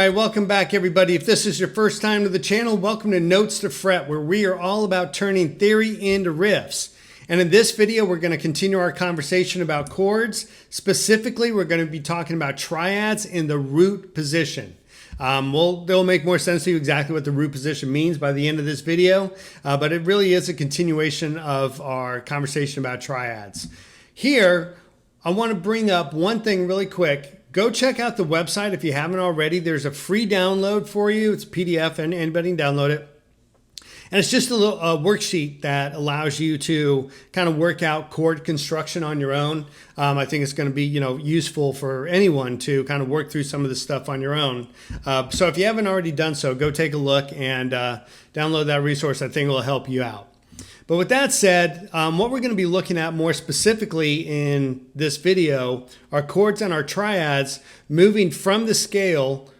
right, welcome back everybody. If this is your first time to the channel, welcome to Notes to Fret, where we are all about turning theory into riffs. And in this video, we're going to continue our conversation about chords. Specifically, we're going to be talking about triads in the root position. It'll make more sense to you exactly what the root position means by the end of this video, but it really is a continuation of our conversation about triads. Here, I want to bring up one thing really quick. Go check out the website if you haven't already. There's a free download for you. It's a PDF and anybody can download it. And it's just a little worksheet that allows you to kind of work out chord construction on your own. I think it's going to be, useful for anyone to kind of work through some of this stuff on your own. So if you haven't already done so, go take a look and download that resource. I think it will help you out. But with that said, what we're going to be looking at more specifically in this video are chords and our triads moving from the scale,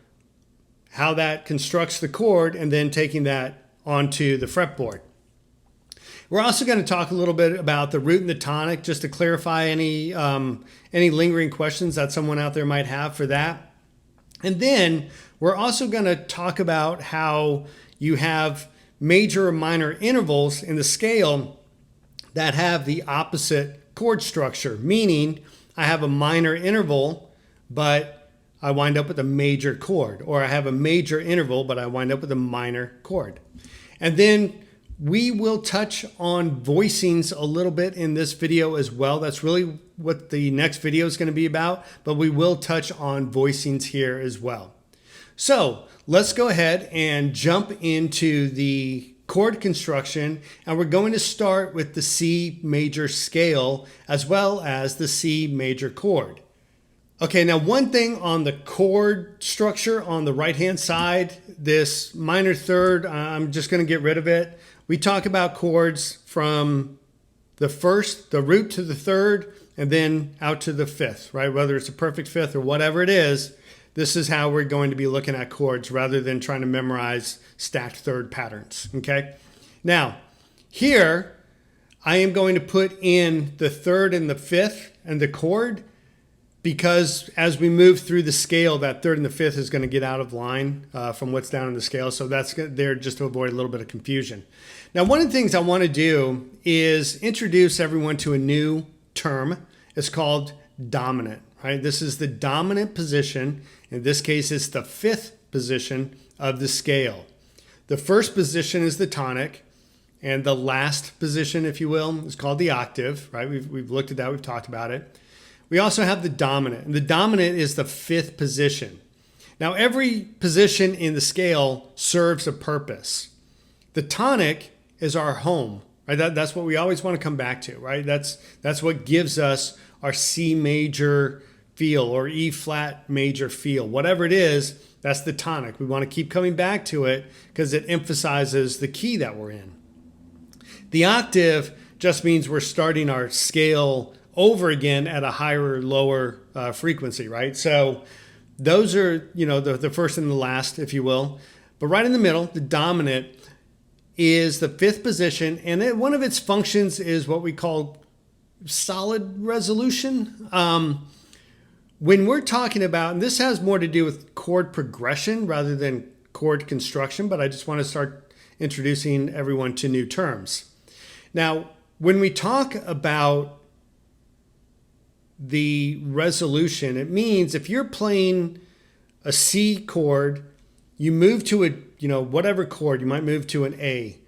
how that constructs the chord, and then taking that onto the fretboard. We're also going to talk a little bit about the root and the tonic, just to clarify any lingering questions that someone out there might have for that. And then we're also going to talk about how you have major or minor intervals in the scale that have the opposite chord structure, meaning I have a minor interval, but I wind up with a major chord, or I have a major interval, but I wind up with a minor chord. And then we will touch on voicings a little bit in this video as well. That's really what the next video is going to be about, but we will touch on voicings here as well. So let's go ahead and jump into the chord construction, and we're going to start with the C major scale as well as the C major chord. Okay, now one thing on the chord structure on the right-hand side, this minor third, I'm just going to get rid of it. We talk about chords from the root to the third, and then out to the fifth, right? Whether it's a perfect fifth or whatever it is, this is how we're going to be looking at chords rather than trying to memorize stacked third patterns, okay? Now, here, I am going to put in the third and the fifth and the chord, because as we move through the scale, that third and the fifth is going to get out of line from what's down in the scale. So that's there just to avoid a little bit of confusion. Now, one of the things I want to do is introduce everyone to a new term. It's called dominant, right? This is the dominant position. In this case, it's the fifth position of the scale. The first position is the tonic, and the last position, if you will, is called the octave, right? We've looked at that. We've talked about it. We also have the dominant, and the dominant is the fifth position. Now, every position in the scale serves a purpose. The tonic is our home, right? That's what we always want to come back to, right? That's what gives us our C major feel or E flat major feel. Whatever it is, that's the tonic. We want to keep coming back to it because it emphasizes the key that we're in. The octave just means we're starting our scale over again at a higher or lower frequency, right? So those are, the first and the last, if you will. But right in the middle, the dominant is the fifth position, and one of its functions is what we call solid resolution. When we're talking about, and this has more to do with chord progression rather than chord construction, but I just want to start introducing everyone to new terms. Now, when we talk about the resolution, it means if you're playing a C chord, you move to a, whatever chord, you might move to an A.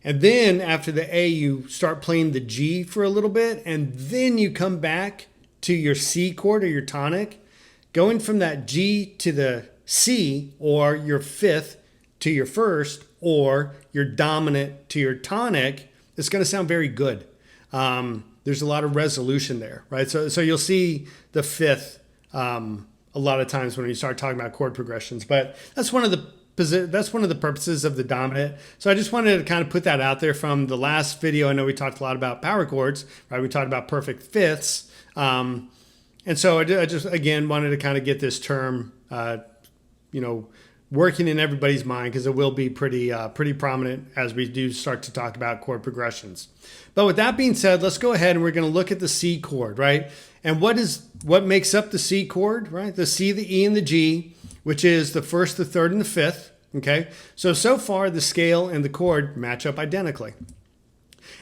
And then after the A, you start playing the G for a little bit, and then you come back to your C chord or your tonic. Going from that G to the C, or your fifth to your first, or your dominant to your tonic, it's going to sound very good. There's a lot of resolution there, right? So you'll see the fifth a lot of times when you start talking about chord progressions, but that's one of the purposes of the dominant. So I just wanted to kind of put that out there from the last video. I know we talked a lot about power chords, right? We talked about perfect fifths. And so I just, again, wanted to kind of get this term, working in everybody's mind because it will be pretty prominent as we do start to talk about chord progressions. But with that being said, let's go ahead and we're going to look at the C chord, right? And what makes up the C chord, right? The C, the E, and the G, which is the first, the third, and the fifth. Okay, so far the scale and the chord match up identically.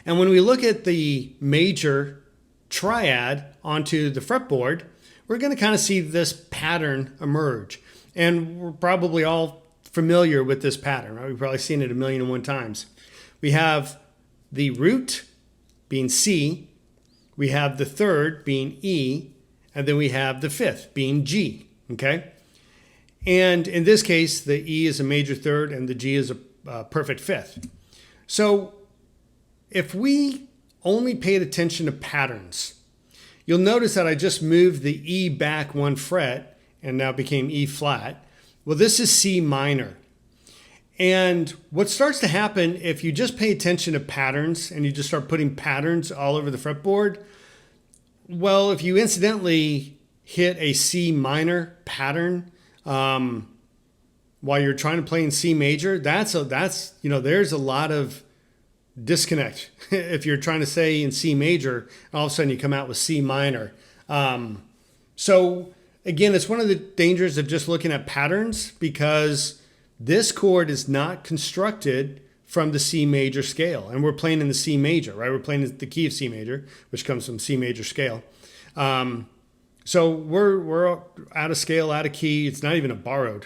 And when we look at the major triad onto the fretboard, we're going to kind of see this pattern emerge. And we're probably all familiar with this pattern, right? We've probably seen it 1,000,001 times. We have the root being C, we have the third being E, and then we have the fifth being G, okay? And in this case, the E is a major third and the G is a perfect fifth. So if we only paid attention to patterns, you'll notice that I just moved the E back 1 fret and now became E flat. Well, this is C minor. And what starts to happen if you just pay attention to patterns and you just start putting patterns all over the fretboard, well, if you incidentally hit a C minor pattern while you're trying to play in C major, there's a lot of disconnect if you're trying to say in C major, all of a sudden you come out with C minor. So again, it's one of the dangers of just looking at patterns because this chord is not constructed from the C major scale. And we're playing in the C major, right? We're playing in the key of C major, which comes from C major scale. So we're out of scale, out of key. It's not even a borrowed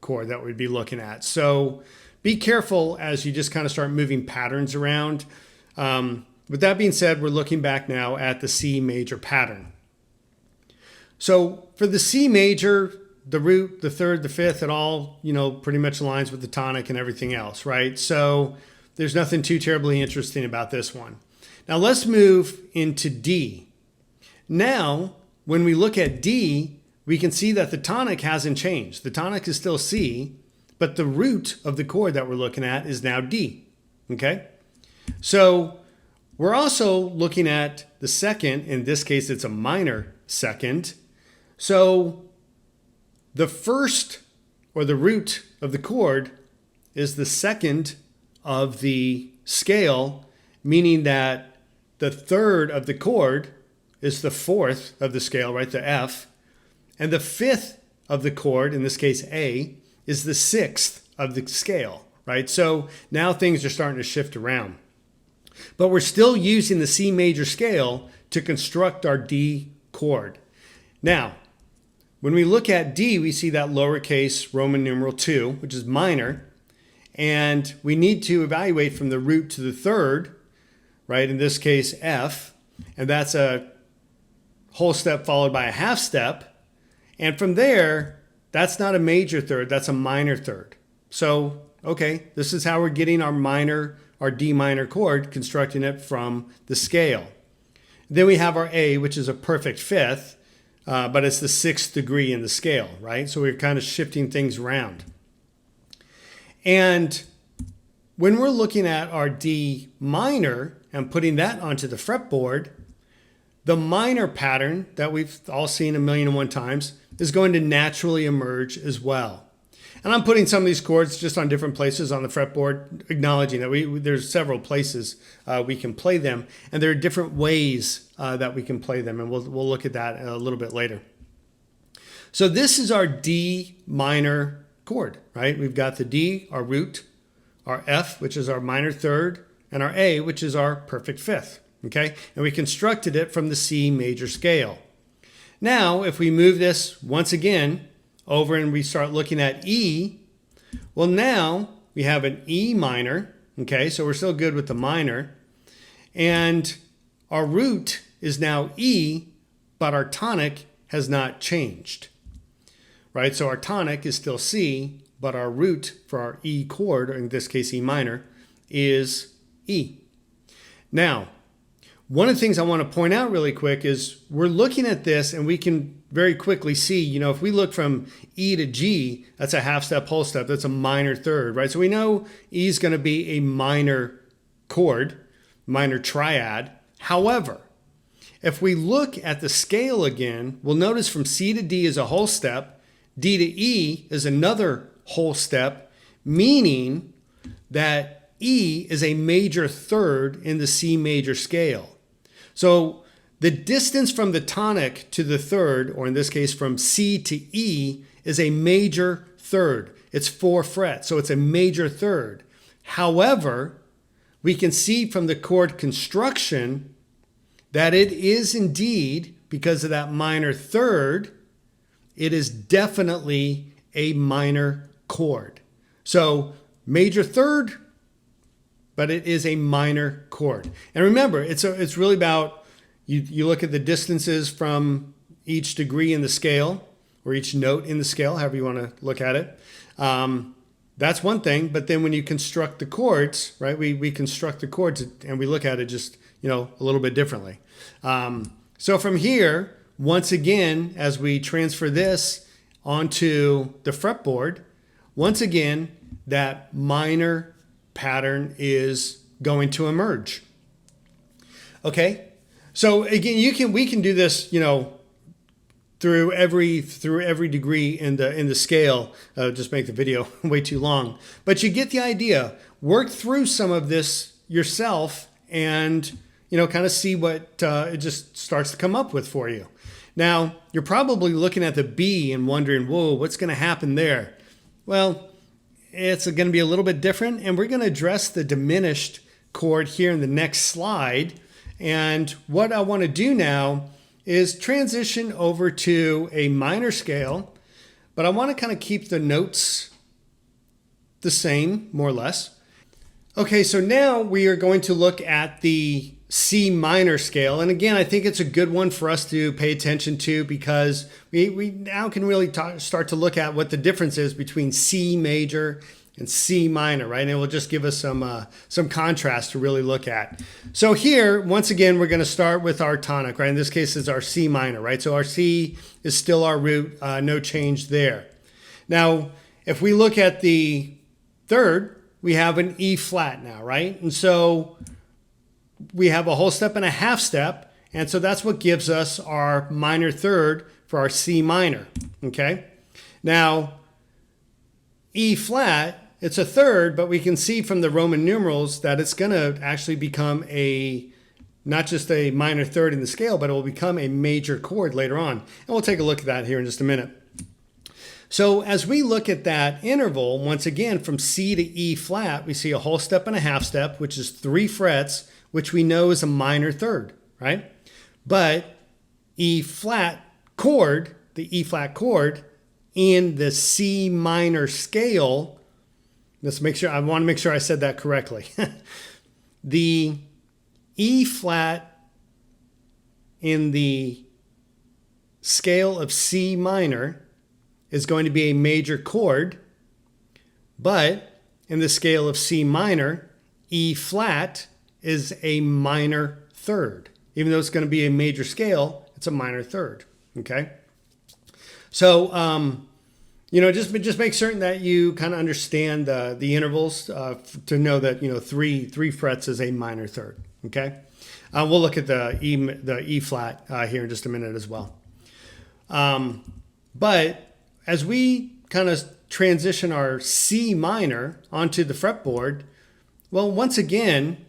chord that we'd be looking at. So be careful as you just kind of start moving patterns around. With that being said, we're looking back now at the C major pattern. So for the C major, the root, the third, the fifth, it all, pretty much aligns with the tonic and everything else, right? So there's nothing too terribly interesting about this one. Now let's move into D. Now, when we look at D, we can see that the tonic hasn't changed. The tonic is still C, but the root of the chord that we're looking at is now D, okay? So we're also looking at the second. In this case, it's a minor second. So the first, or the root of the chord, is the second of the scale, meaning that the third of the chord is the fourth of the scale, right, the F, and the fifth of the chord, in this case A, is the sixth of the scale, right? So now things are starting to shift around. But we're still using the C major scale to construct our D chord. Now, when we look at D, we see that lowercase Roman numeral 2, which is minor, and we need to evaluate from the root to the third, right? In this case, F, and that's a whole step followed by a half step. And from there, that's not a major third, that's a minor third. So, okay, this is how we're getting our D minor chord, constructing it from the scale. Then we have our A, which is a perfect fifth, but it's the sixth degree in the scale, right? So we're kind of shifting things around. And when we're looking at our D minor and putting that onto the fretboard, the minor pattern that we've all seen 1,000,001 times is going to naturally emerge as well. And I'm putting some of these chords just on different places on the fretboard, acknowledging that there's several places we can play them, and there are different ways that we can play them, and we'll look at that a little bit later. So this is our D minor chord, right? We've got the D, our root, our F, which is our minor third, and our A, which is our perfect fifth, okay? And we constructed it from the C major scale. Now, if we move this once again over and we start looking at E, well, now we have an E minor, okay? So we're still good with the minor. And our root is now E, but our tonic has not changed, right? So our tonic is still C, but our root for our E chord, or in this case E minor, is E. Now, one of the things I want to point out really quick is we're looking at this and we can very quickly see, if we look from E to G, that's a half step, whole step, that's a minor third, right? So we know E is going to be a minor chord, minor triad. However, if we look at the scale again, we'll notice from C to D is a whole step, D to E is another whole step, meaning that E is a major third in the C major scale. So the distance from the tonic to the third, or in this case from C to E, is a major third. It's 4 frets, so it's a major third. However, we can see from the chord construction that it is indeed, because of that minor third, it is definitely a minor chord. So major third, but it is a minor chord. And remember, it's really about, you look at the distances from each degree in the scale, or each note in the scale, however you want to look at it. That's one thing, but then when you construct the chords, right, we construct the chords and we look at it just, a little bit differently. So from here, once again, as we transfer this onto the fretboard, once again, that minor pattern is going to emerge. Okay, so again, we can do this, through every degree in the scale. Just make the video way too long, but you get the idea. Work through some of this yourself, and kind of see what it just starts to come up with for you. Now, you're probably looking at the B and wondering, whoa, what's going to happen there? Well, it's going to be a little bit different, and we're going to address the diminished chord here in the next slide. And what I want to do now is transition over to a minor scale, but I want to kind of keep the notes the same, more or less. Okay, so now we are going to look at the C minor scale. And again, I think it's a good one for us to pay attention to, because we now can really start to look at what the difference is between C major and C minor, right? And it will just give us some contrast to really look at. So here, once again, we're going to start with our tonic, right? In this case, it's our C minor, right? So our C is still our root, no change there. Now, if we look at the third, we have an E flat now, right? And so we have a whole step and a half step, and so that's what gives us our minor third for our C minor, okay? Now, E flat, it's a third, but we can see from the Roman numerals that it's going to actually become not just a minor third in the scale, but it will become a major chord later on. And we'll take a look at that here in just a minute. So as we look at that interval, once again, from C to E flat, we see a whole step and a half step, which is 3 frets, which we know is a minor third, right? But E flat chord, the E flat chord in the C minor scale, I want to make sure I said that correctly. The E flat in the scale of C minor is going to be a major chord, but in the scale of C minor, E flat is a minor third. Even though it's going to be a major scale, it's a minor third, okay? So, just make certain that you kind of understand the intervals to know that, three frets is a minor third, okay? We'll look at the E flat here in just a minute as well. But as we kind of transition our C minor onto the fretboard, well, once again,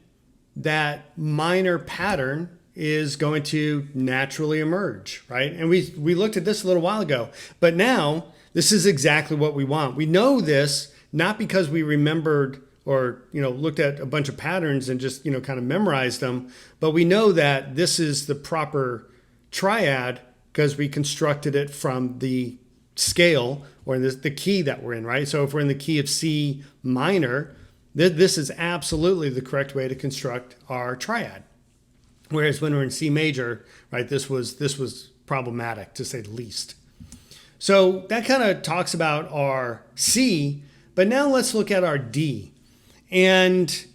that minor pattern is going to naturally emerge, right? And we looked at this a little while ago, but now this is exactly what we want. We know this not because we remembered or looked at a bunch of patterns and just kind of memorized them, but we know that this is the proper triad because we constructed it from the scale or the key that we're in, right? So if we're in the key of C minor, this is absolutely the correct way to construct our triad. Whereas when we're in C major, right, this was problematic to say the least. So that kind of talks about our C, but now let's look at our D. And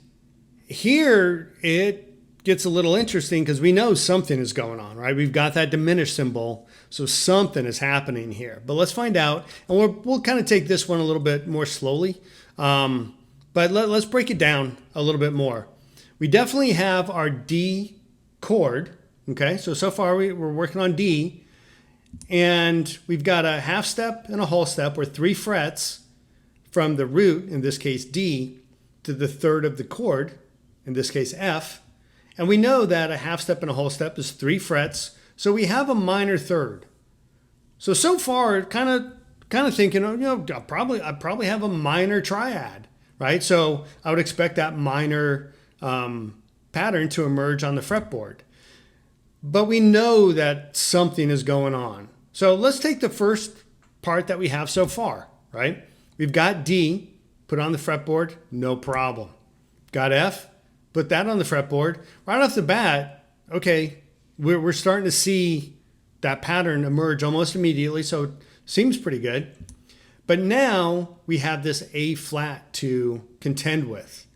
here it gets a little interesting because we know something is going on, right? We've got that diminished symbol, so something is happening here. But let's find out, and we'll kind of take this one a little bit more slowly. But let's break it down a little bit more. We definitely have our D chord, okay? So far we're working on D, and we've got a half step and a whole step, or 3 frets, from the root, in this case D, to the third of the chord, in this case F. And we know that a half step and a whole step is 3 frets. So we have a minor third. So far, kind of thinking, oh, I probably have a minor triad, right? So I would expect that minor pattern to emerge on the fretboard. But we know that something is going on. So let's take the first part that we have so far, right? We've got D, put on the fretboard, no problem. Got F, put that on the fretboard. Right off the bat, okay, we're starting to see that pattern emerge almost immediately, so it seems pretty good. But now we have this A flat to contend with.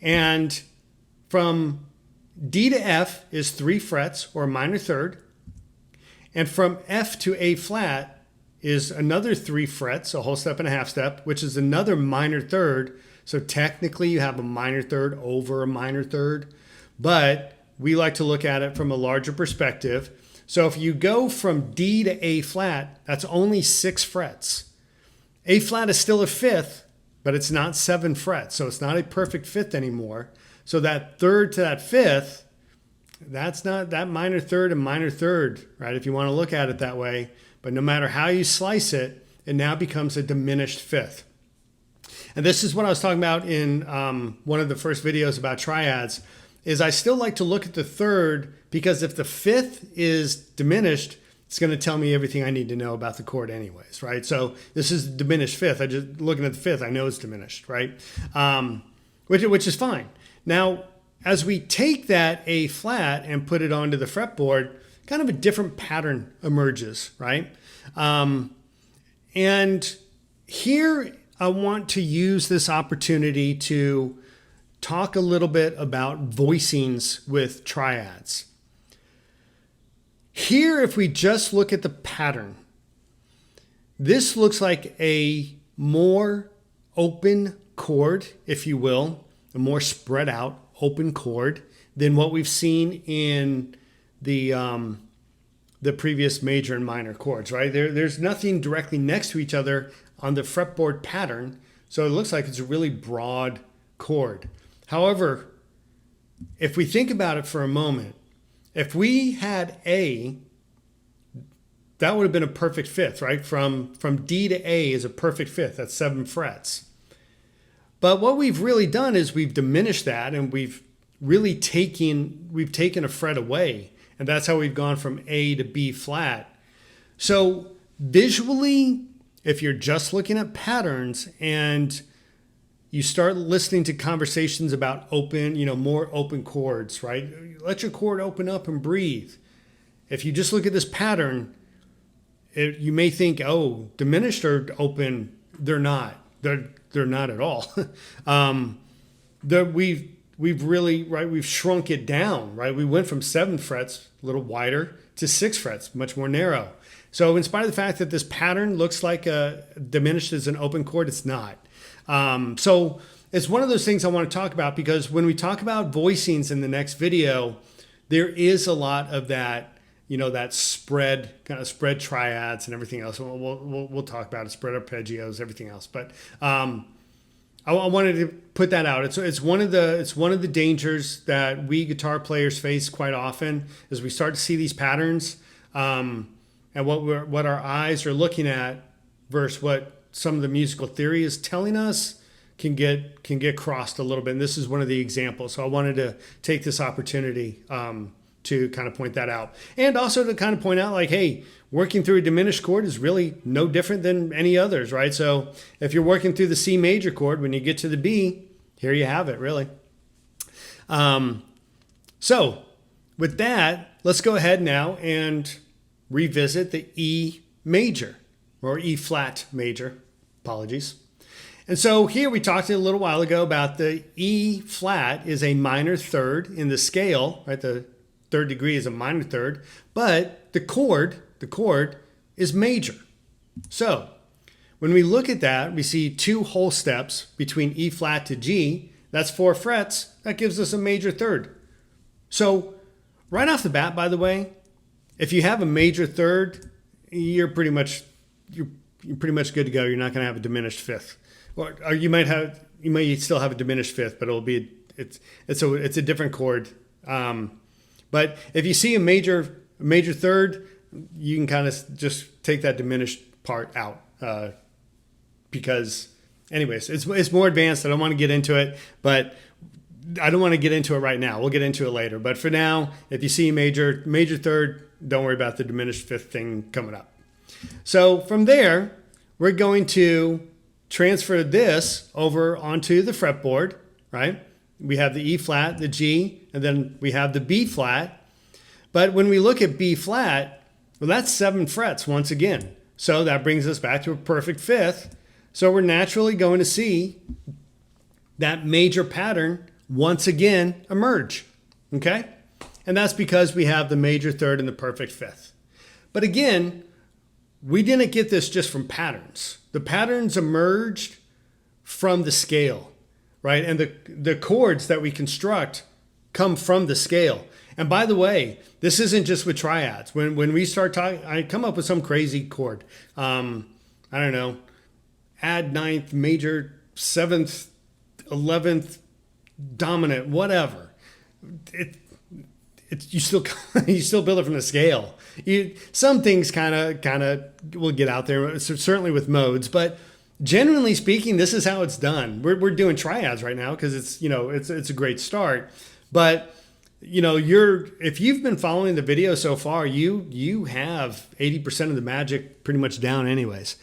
And from D to F is 3 frets, or a minor third. And from F to A flat is another 3 frets, a whole step and a half step, which is another minor third. So technically you have a minor third over a minor third, but we like to look at it from a larger perspective. So if you go from D to A flat, that's only 6 frets. A flat is still a fifth, but it's not 7 frets. So it's not a perfect fifth anymore. So that third to that fifth, that's not that minor third and minor third, right? If you want to look at it that way. But no matter how you slice it, it now becomes a diminished fifth. And this is what I was talking about in one of the first videos about triads, is I still like to look at the third, because if the fifth is diminished, it's going to tell me everything I need to know about the chord anyways, right? So this is diminished fifth. I just looking at the fifth, I know it's diminished, right? Which is fine. Now, as we take that A flat and put it onto the fretboard, kind of a different pattern emerges, right? And here I want to use this opportunity to talk a little bit about voicings with triads. Here, if we just look at the pattern, this looks like a more open chord, if you will, a more spread out open chord than what we've seen in the previous major and minor chords, right? There's nothing directly next to each other on the fretboard pattern, so it looks like it's a really broad chord. However, if we think about it for a moment, if we had A, that would have been a perfect fifth, right? From D to A is a perfect fifth. That's 7 frets. But what we've really done is we've diminished that, and we've really taken a fret away. And that's how we've gone from A to B flat. So visually, if you're just looking at patterns and you start listening to conversations about open, more open chords, right? Let your chord open up and breathe. If you just look at this pattern, you may think, oh, diminished or open. They're not. They're not at all. We've really, right, we've shrunk it down, right? We went from 7 frets, a little wider, to 6 frets, much more narrow. So in spite of the fact that this pattern looks like diminished as an open chord, it's not. So it's one of those things I want to talk about, because when we talk about voicings in the next video, there is a lot of that, that spread triads and everything else. We'll talk about it, spread arpeggios, everything else. But I wanted to put that out. It's one of the dangers that we guitar players face quite often, as we start to see these patterns, and what our eyes are looking at versus what some of the musical theory is telling us can get crossed a little bit. And this is one of the examples. So I wanted to take this opportunity to kind of point that out, and also to kind of point out, like, hey, working through a diminished chord is really no different than any others, right? So if you're working through the C major chord, when you get to the B, here you have it, really. So with that, let's go ahead now and revisit the E major, or E flat major, apologies. And so here we talked a little while ago about the E flat is a minor third in the scale, right? The third degree is a minor third, but the chord is major. So when we look at that, we see 2 whole steps between E flat to G. That's 4 frets. That gives us a major third. So right off the bat, by the way, if you have a major third, you're you're pretty much good to go. You're not going to have a diminished fifth, or you might still have a diminished fifth, but it's a different chord. But if you see a major third, you can kind of just take that diminished part out, because anyways, it's more advanced. I don't want to get into it, but I don't want to get into it right now. We'll get into it later. But for now, if you see a major third, don't worry about the diminished fifth thing coming up. So from there, we're going to transfer this over onto the fretboard, right? We have the E flat, the G, and then we have the B flat. But when we look at B flat, well, that's 7 frets once again. So that brings us back to a perfect fifth. So we're naturally going to see that major pattern once again emerge, okay? And that's because we have the major third and the perfect fifth. But again, we didn't get this just from patterns. The patterns emerged from the scale, right? And the chords that we construct come from the scale. And by the way, this isn't just with triads. When we start talking, I come up with some crazy chord. I don't know, add ninth, major, 7th, 11th, dominant, whatever. You still build it from the scale. Some things kind of will get out there, certainly with modes, but generally speaking, this is how it's done. We're doing triads right now because it's a great start. But if you've been following the video so far, you have 80% of the magic pretty much down, anyways.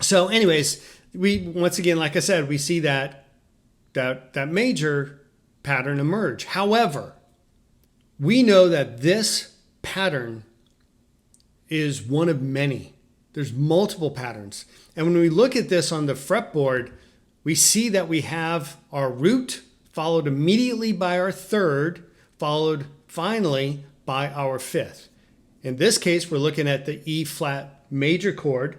So anyways, we once again, like I said, we see that major pattern emerge. However, we know that this pattern is one of many. There's multiple patterns. And when we look at this on the fretboard, we see that we have our root followed immediately by our third, followed finally by our fifth. In this case, we're looking at the E flat major chord.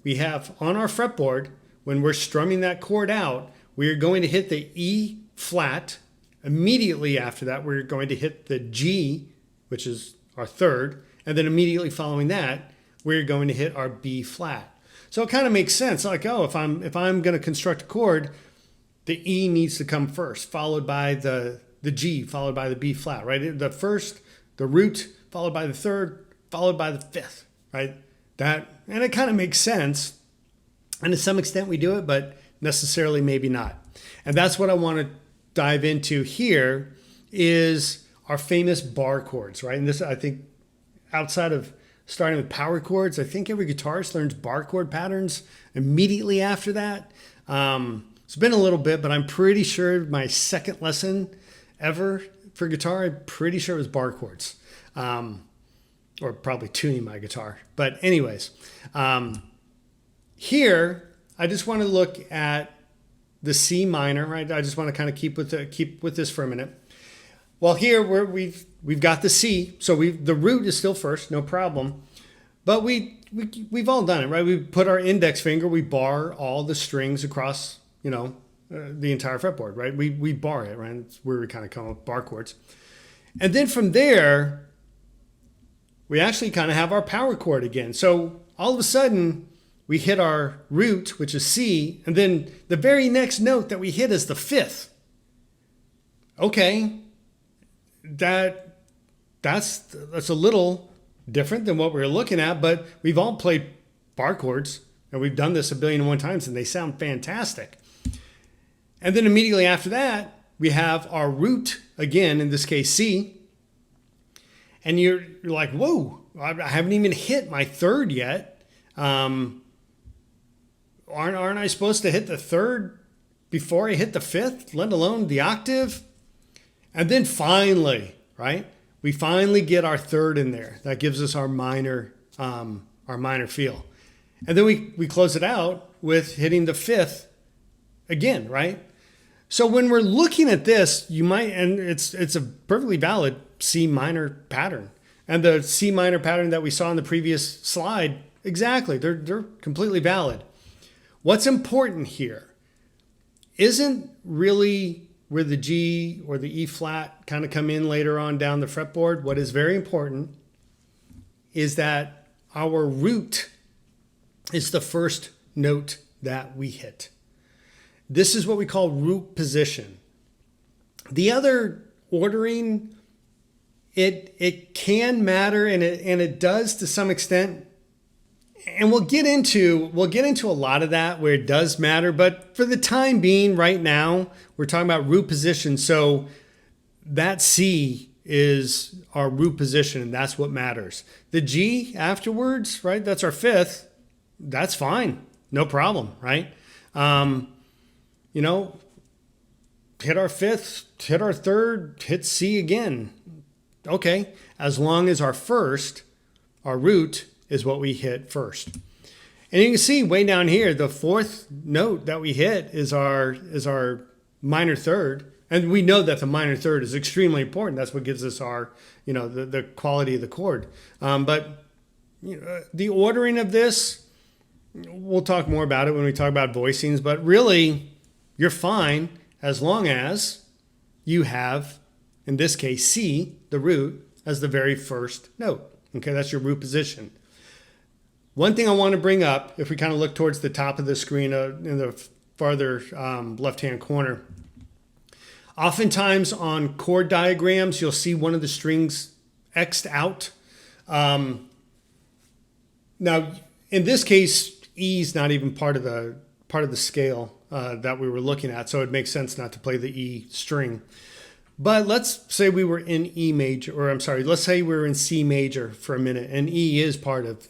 We have on our fretboard, when we're strumming that chord out, we are going to hit the E flat. Immediately after that, we're going to hit the G, which is our third. And then immediately following that, we're going to hit our B flat. So it kind of makes sense. Like, oh, if I'm going to construct a chord, the E needs to come first, followed by the G, followed by the B flat, right? The first, the root, followed by the third, followed by the fifth, right? And it kind of makes sense. And to some extent we do it, but necessarily maybe not. And that's what I want to dive into here is our famous bar chords, right? And this, I think, outside of starting with power chords, I think every guitarist learns bar chord patterns immediately after that. It's been a little bit, but I'm pretty sure my second lesson ever for guitar, I'm pretty sure it was bar chords, or probably tuning my guitar. But anyways, here I just want to look at the C minor, right? I just want to kind of keep with this for a minute. Well, here we've got the C, so the root is still first, no problem. But we've all done it, right? We put our index finger, we bar all the strings across, the entire fretboard, right? We bar it, right? It's where we kind of come up with bar chords. And then from there, we actually kind of have our power chord again. So all of a sudden, we hit our root, which is C, and then the very next note that we hit is the fifth. Okay, that's a little different than what we were looking at, but we've all played bar chords, and we've done this 1,000,001 times, and they sound fantastic. And then immediately after that, we have our root, again, in this case, C. And you're like, whoa, I haven't even hit my third yet. Aren't I supposed to hit the third before I hit the fifth, let alone the octave? And then finally, right, we finally get our third in there. That gives us our minor feel. And then we close it out with hitting the fifth again, right? So when we're looking at this, you might, and it's a perfectly valid C minor pattern. And the C minor pattern that we saw in the previous slide, exactly, they're completely valid. What's important here isn't really where the G or the E flat kind of come in later on down the fretboard. What is very important is that our root is the first note that we hit. This is what we call root position. The other ordering, it can matter, and it does to some extent. And we'll get into a lot of that where it does matter, but for the time being right now, we're talking about root position. So that C is our root position, and that's what matters. The G afterwards, right? That's our fifth. That's fine. No problem, right? You know, hit our fifth, hit our third, hit C again. Okay, as long as our first, our root, is what we hit first. And you can see way down here, the fourth note that we hit is our minor third. And we know that the minor third is extremely important. That's what gives us our, you know, the quality of the chord. But you know, the ordering of this, we'll talk more about it when we talk about voicings, but really you're fine as long as you have, in this case, C, the root, as the very first note. Okay, that's your root position. One thing I want to bring up, if we kind of look towards the top of the screen in the farther left-hand corner, oftentimes on chord diagrams, you'll see one of the strings X'd out. Now, in this case, E is not even part of the scale that we were looking at, so it makes sense not to play the E string. But let's say we were in E major, or I'm sorry, let's say we were in C major for a minute, and E is part of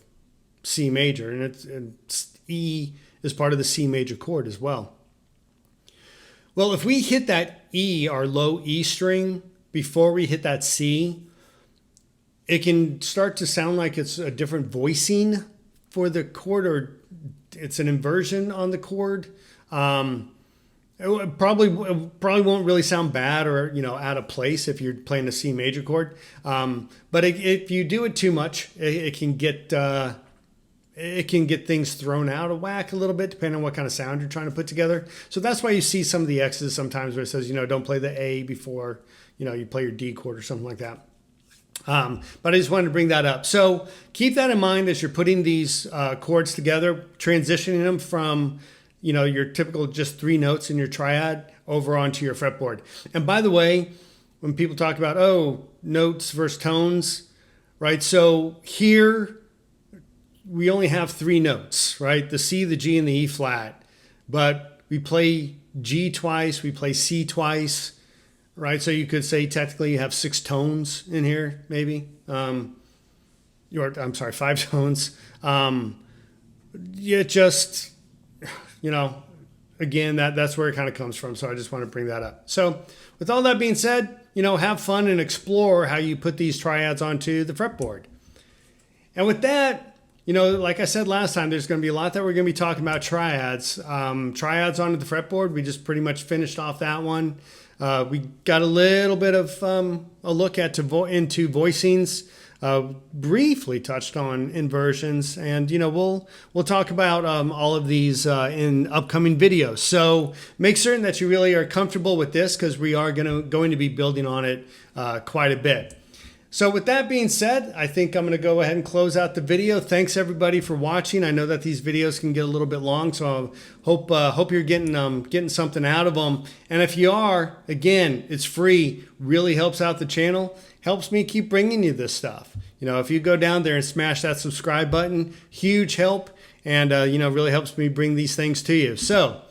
C major, and E is part of the C major chord as well. Well, if we hit that E, our low E string, before we hit that C, it can start to sound like it's a different voicing for the chord, or it's an inversion on the chord. It probably won't really sound bad or, you know, out of place if you're playing a C major chord. But if you do it too much, it can get things thrown out of whack a little bit, depending on what kind of sound you're trying to put together. So that's why you see some of the X's sometimes where it says, you know, don't play the A before, you know, you play your D chord or something like that. But I just wanted to bring that up. So keep that in mind as you're putting these chords together, transitioning them from, you know, your typical just 3 notes in your triad over onto your fretboard. And by the way, when people talk about, oh, notes versus tones, right? So here we only have 3 notes, right? The C, the G, and the E flat. But we play G twice, we play C twice, right? So you could say technically you have 6 tones in here, maybe. I'm sorry, 5 tones. You know, again, that's where it kind of comes from. So I just want to bring that up. So with all that being said, you know, have fun and explore how you put these triads onto the fretboard. And with that, you know, like I said last time, there's going to be a lot that we're going to be talking about triads. Triads onto the fretboard. We just pretty much finished off that one. We got a little bit of a look into voicings. Briefly touched on inversions, and you know we'll talk about all of these in upcoming videos. So make certain that you really are comfortable with this, because we are going to be building on it quite a bit. So with that being said, I think I'm going to go ahead and close out the video. Thanks everybody for watching. I know that these videos can get a little bit long, so I hope you're getting something out of them. And if you are, again, it's free. Really helps out the channel. Helps me keep bringing you this stuff. You know, if you go down there and smash that subscribe button, huge help, and you know, really helps me bring these things to you. So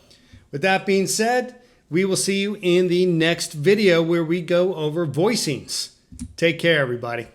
with that being said, we will see you in the next video where we go over voicings. Take care, everybody.